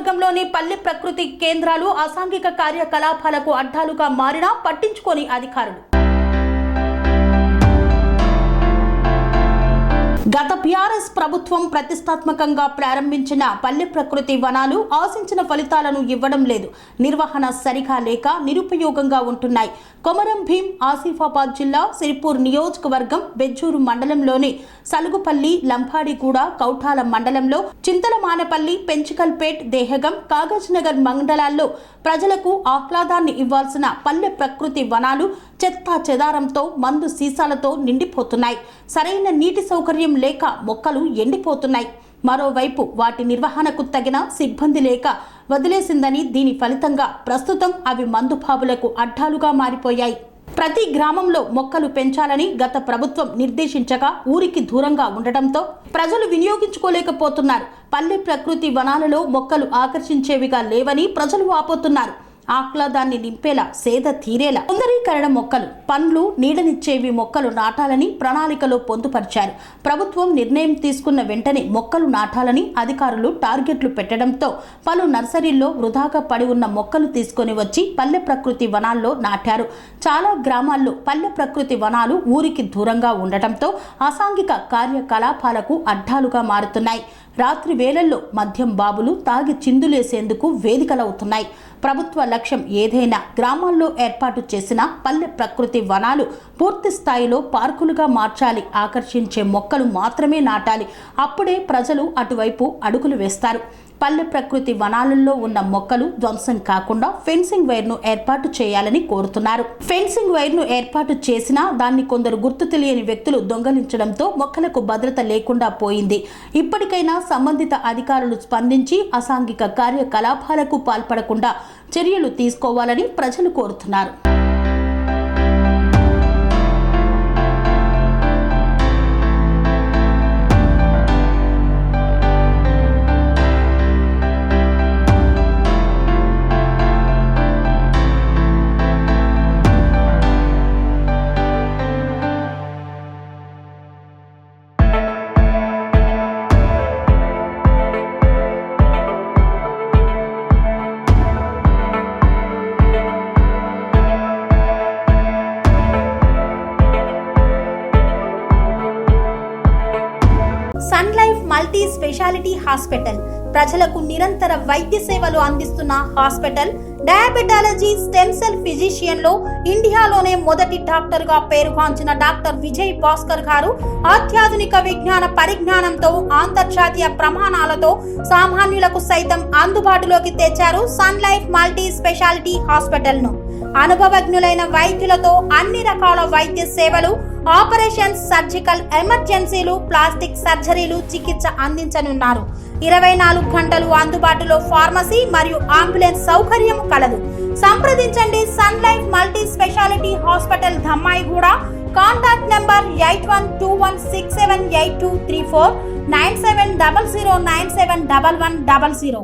నియోజకవర్గంలోని పల్లె ప్రకృతి కేంద్రాలు అసాంఘిక కార్యకలాపాలకు అడ్డాలుగా మారినా పట్టించుకోని అధికారులు. గత బీఆర్ఎస్ ప్రభుత్వం ప్రతిష్టాత్మకంగా ప్రారంభించిన పల్లె ప్రకృతి వనాలు ఆశించిన ఫలితాలను ఇవ్వడం లేదు. నిర్వహణ సరిగా లేక నిరుపయోగంగా ఉంటున్నాయి. కొమరం భీం ఆసిఫాబాద్ జిల్లా సిరిపూర్ నియోజకవర్గం బెజ్జూరు మండలంలోని సలుగుపల్లి, లంబాడిగూడ, కౌఠాల మండలంలో చింతలమానపల్లి, పెంచికల్పేట్, దేహగం, కాగజ్నగర్ మండలాల్లో ప్రజలకు ఆహ్లాదాన్ని ఇవ్వాల్సిన పల్లె ప్రకృతి వనాలు చెత్తా చెదారంతో, మందు సీసాలతో నిండిపోతున్నాయి. సరైన నీటి సౌకర్యం లేక మొక్కలు ఎండిపోతున్నాయి. మరోవైపు వాటి నిర్వహణకు తగిన సిబ్బంది లేక వదిలేసిందని దీని ఫలితంగా ప్రస్తుతం అవి మందుబాబులకు అడ్డాలుగా మారిపోయాయి. ప్రతి గ్రామంలో మొక్కలు పెంచాలని గత ప్రభుత్వం నిర్దేశించగా ఊరికి దూరంగా ఉండటంతో ప్రజలు వినియోగించుకోలేకపోతున్నారు. పల్లె ప్రకృతి వనాలలో మొక్కలు ఆకర్షించేవిగా లేవని ప్రజలు వాపోతున్నారు. ఆహ్లాదాన్ని నింపేలా, సేద తీరేలా సుందరీకరణ మొక్కలు, పండ్లు, నీడనిచ్చేవి మొక్కలు నాటాలని ప్రణాళికలో పొందుపరిచారు. ప్రభుత్వం నిర్ణయం తీసుకున్న వెంటనే మొక్కలు నాటాలని అధికారులు టార్గెట్లు పెట్టడంతో పలు నర్సరీల్లో వృధాగా పడి ఉన్న మొక్కలు తీసుకొని వచ్చి పల్లె ప్రకృతి వనాల్లో నాటారు. చాలా గ్రామాల్లో పల్లె ప్రకృతి వనాలు ఊరికి దూరంగా ఉండటంతో అసాంఘిక కార్యకలాపాలకు అడ్డాలుగా మారుతున్నాయి. రాత్రి వేళల్లో మద్యం బాబులు తాగి చిందులేసేందుకు వేదికలవుతున్నాయి. ప్రభుత్వ లక్ష్యం ఏదైనా గ్రామాల్లో ఏర్పాటు చేసిన పల్లె ప్రకృతి వనాలు పూర్తి స్థాయిలో పార్కులుగా మార్చాలి. ఆకర్షించే మొక్కలు మాత్రమే నాటాలి. అప్పుడే ప్రజలు అటువైపు అడుగులు వేస్తారు. పల్లె ప్రకృతి వనాలలో ఉన్న మొక్కలు ధ్వంసం కాకుండా ఫెన్సింగ్ వైర్ను ఏర్పాటు చేయాలని కోరుతున్నారు. ఫెన్సింగ్ వైర్ను ఏర్పాటు చేసినా దాన్ని కొందరు గుర్తు తెలియని వ్యక్తులు దొంగలించడంతో మొక్కలకు భద్రత లేకుండా పోయింది. ఇప్పటికైనా సంబంధిత అధికారులు స్పందించి అసాంఘిక కార్యకలాపాలకు పాల్పడకుండా చర్యలు తీసుకోవాలని ప్రజలు కోరుతున్నారు. Sun life multi speciality hospital ప్రజలకు నిరంతర వైద్య సేవలు అందిస్తున్న hospital. Diabetology, stem cell physician లో ఇండియాలోనే మొదటి డాక్టర్ గా పేరుగాంచిన డాక్టర్ విజయ్ భాస్కర్ గారు అత్యాధునిక విజ్ఞాన పరిజ్ఞానంతో అంతర్జాతీయ ప్రమాణాలతో సామాన్యులకు సైతం అందుబాటులోకి తెచ్చారు sun life multi speciality hospital ను. అనుభవజ్ఞులైన వైద్యులతో అన్ని రకాల వైద్య సేవలు, ఆపరేషన్స్, సర్జికల్ ఎమర్జెన్సీలు, ప్లాస్టిక్ సర్జరీలు, చికిత్స అందించనున్నారు. 24 గంటలు అందుబాటులో ఫార్మసీ మరియు అంబులెన్స్ సౌకర్యం కలదు. సంప్రదించండి sun life multi speciality hospital, Dhammaiguda. Contact number 8121678234, 9700971100.